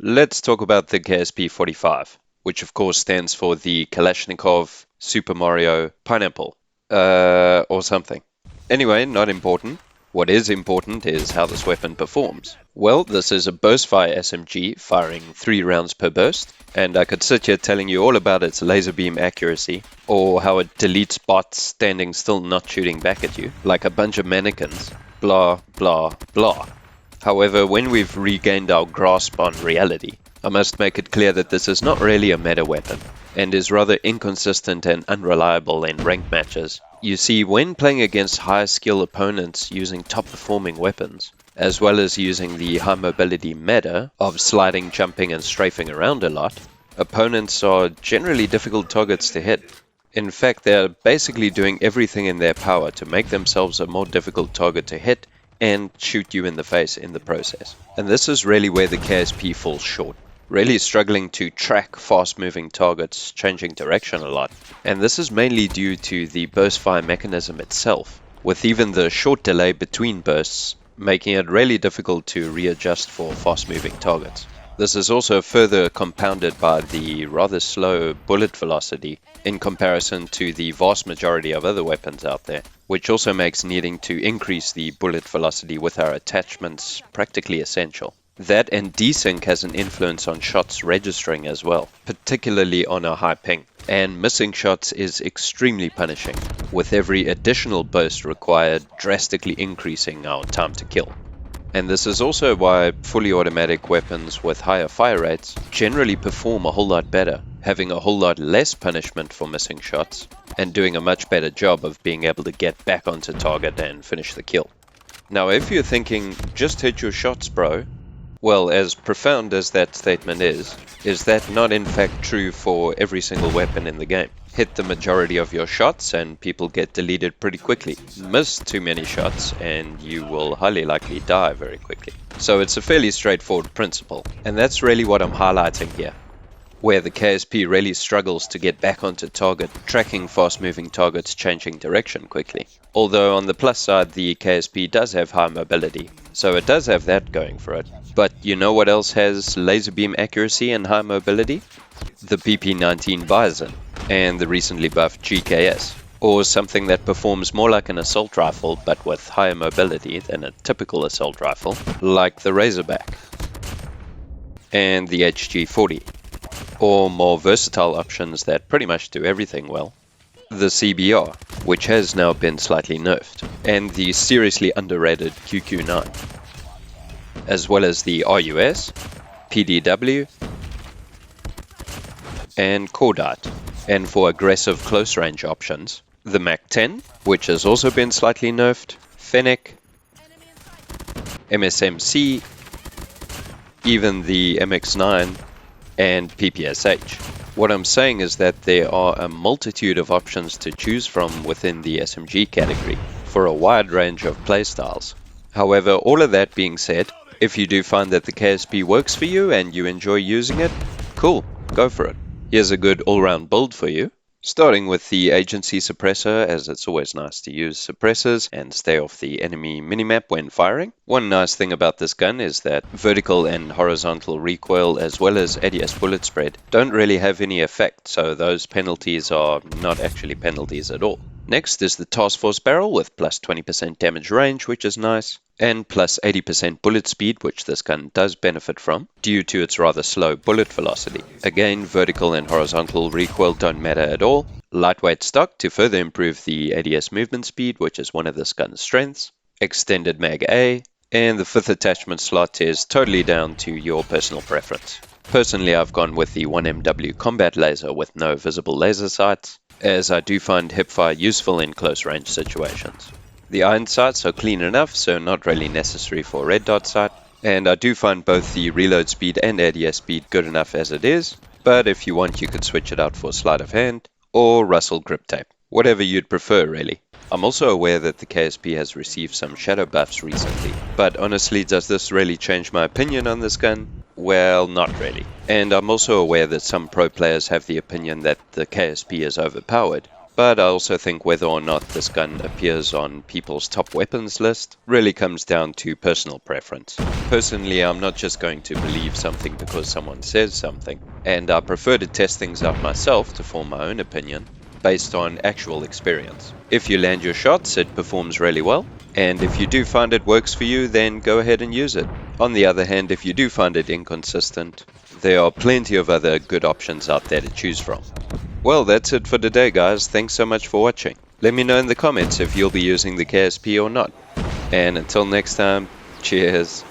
Let's talk about the KSP 45, which of course stands for the Kalashnikov Super Mario Pineapple, or something. Anyway, not important. What is important is how this weapon performs. Well, this is a burst-fire SMG firing 3 rounds per burst, and I could sit here telling you all about its laser beam accuracy, or how it deletes bots standing still not shooting back at you, like a bunch of mannequins. Blah, blah, blah. However, when we've regained our grasp on reality, I must make it clear that this is not really a meta weapon, and is rather inconsistent and unreliable in ranked matches. You see, when playing against high skill opponents using top performing weapons, as well as using the high mobility meta of sliding, jumping and strafing around a lot, opponents are generally difficult targets to hit. In fact, they're basically doing everything in their power to make themselves a more difficult target to hit and shoot you in the face in the process. And this is really where the KSP falls short, really struggling to track fast-moving targets changing direction a lot. And this is mainly due to the burst fire mechanism itself, with even the short delay between bursts making it really difficult to readjust for fast-moving targets. This is also further compounded by the rather slow bullet velocity in comparison to the vast majority of other weapons out there, which also makes needing to increase the bullet velocity with our attachments practically essential. That and desync has an influence on shots registering as well, particularly on a high ping. And missing shots is extremely punishing, with every additional burst required drastically increasing our time to kill. And this is also why fully automatic weapons with higher fire rates generally perform a whole lot better, having a whole lot less punishment for missing shots, and doing a much better job of being able to get back onto target and finish the kill. Now if you're thinking, just hit your shots bro, well, as profound as that statement is that not in fact true for every single weapon in the game? Hit the majority of your shots and people get deleted pretty quickly. Miss too many shots and you will highly likely die very quickly. So it's a fairly straightforward principle, and that's really what I'm highlighting here, where the KSP really struggles to get back onto target, tracking fast-moving targets changing direction quickly. Although on the plus side, the KSP does have high mobility, so it does have that going for it. But you know what else has laser beam accuracy and high mobility? The PP-19 Bison and the recently buffed GKS, or something that performs more like an assault rifle but with higher mobility than a typical assault rifle, like the Razorback and the HG40. Or more versatile options that pretty much do everything well. The CBR, which has now been slightly nerfed, and the seriously underrated QQ9, as well as the RUS, PDW, and Cordite. And for aggressive close-range options, the MAC-10, which has also been slightly nerfed, Fennec, MSMC, even the MX-9, and PPSH. What I'm saying is that there are a multitude of options to choose from within the SMG category for a wide range of playstyles. However, all of that being said, if you do find that the KSP works for you and you enjoy using it, cool, go for it. Here's a good all-round build for you. Starting with the agency suppressor, as it's always nice to use suppressors and stay off the enemy minimap when firing. One nice thing about this gun is that vertical and horizontal recoil as well as ADS bullet spread don't really have any effect, so those penalties are not actually penalties at all. Next is the Task Force barrel with plus 20% damage range, which is nice, and plus 80% bullet speed, which this gun does benefit from, due to its rather slow bullet velocity. Again, vertical and horizontal recoil don't matter at all. Lightweight stock to further improve the ADS movement speed, which is one of this gun's strengths. Extended mag A, and the 5th attachment slot is totally down to your personal preference. Personally, I've gone with the 1MW combat laser with no visible laser sights, as I do find hipfire useful in close range situations. The iron sights are clean enough, so not really necessary for a red dot sight, and I do find both the reload speed and ADS speed good enough as it is, but if you want you could switch it out for sleight of hand or Russell grip tape, whatever you'd prefer really. I'm also aware that the KSP has received some shadow buffs recently, but honestly, does this really change my opinion on this gun? Well, not really. And I'm also aware that some pro players have the opinion that the KSP is overpowered, but I also think whether or not this gun appears on people's top weapons list really comes down to personal preference. Personally, I'm not just going to believe something because someone says something, and I prefer to test things out myself to form my own opinion based on actual experience. If you land your shots, it performs really well, and if you do find it works for you, then go ahead and use it. On the other hand, if you do find it inconsistent, there are plenty of other good options out there to choose from. Well, that's it for today, guys. Thanks so much for watching. Let me know in the comments if you'll be using the KSP or not. And until next time, cheers.